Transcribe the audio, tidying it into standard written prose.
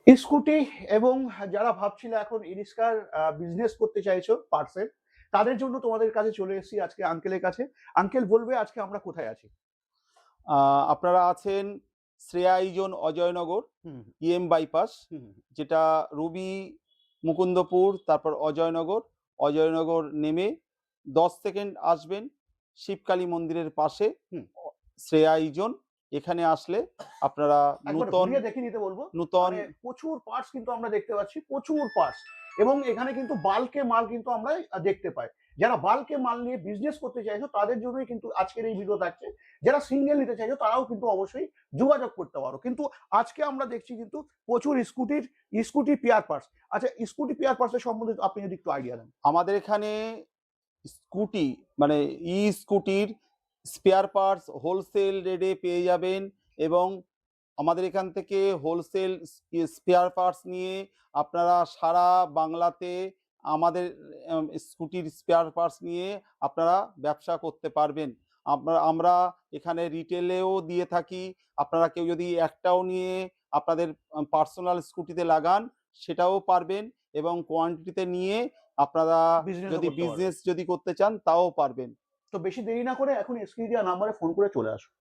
Scooty এবং যারা ভাবছিলে এখন ই-রিক্সার বিজনেস করতে চাইছো পার্টসের, তাদের জন্য তোমাদের কাছে চলে এসেছি আজকে আঙ্কেলের কাছে। আঙ্কেল বলবে আজকে আমরা কোথায় আছি? আপনারা আছেন শ্রেয়া ইজন অজয়নগর হুম, ইএম বাইপাস, হুম, যেটা রুবি মুকুন্দপুর, তারপর অজয়নগর। অজয়নগর নেমে 10 সেকেন্ড আসবেন শিবকালী মন্দিরের পাশে। হুম। শ্রেয়া ইজন এখানে আসলে আপনারা একবার নূতন ঘুরিয়ে দেখিয়ে নিতে বলবো। নূতন মানে প্রচুর পার্টস কিন্তু আমরা দেখতে পাচ্ছি, প্রচুর পার্টস এবং এখানে কিন্তু বাল্কে মাল কিন্তু আমরা দেখতে পাই। যারা বাল্কে মাল নিয়ে বিজনেস করতে চাইছো তাদের জন্যই কিন্তু আজকের এই ভিডিও থাকছে। যারা সিঙ্গেল নিতে চাইছো তারাও কিন্তু অবশ্যই যোগাযোগ করতে পারো। কিন্তু আজকে আমরা দেখছি কিন্তু প্রচুর স্কুটি পেয়ার পার্টস। আচ্ছা, স্কুটি পেয়ার পার্টস এর সম্বন্ধে আপনি যদি একটু আইডিয়া দেন। আমাদের এখানে স্কুটি মানে স্কুটির স্পেয়ার পার্টস হোলসেল রেটে পেয়ে যাবেন, এবং আমাদের এখান থেকে হোলসেল স্পেয়ার পার্টস নিয়ে আপনারা সারা বাংলাতে আমাদের স্কুটির স্পেয়ার পার্টস নিয়ে আপনারা ব্যবসা করতে পারবেন। আমরা এখানে রিটেলেও দিয়ে থাকি। আপনারা কেউ যদি একটাও নিয়ে আপনাদের পার্সোনাল স্কুটিতে লাগান সেটাও পারবেন, এবং কোয়ান্টিটিতে নিয়ে আপনারা বিজনেসও যদি করতে পারবে। বিজনেস যদি করতে চান তাও পারবেন। তো বেশি দেরি না করে এখন স্ক্রিনে দেওয়া নাম্বারে ফোন করে চলে আসুন।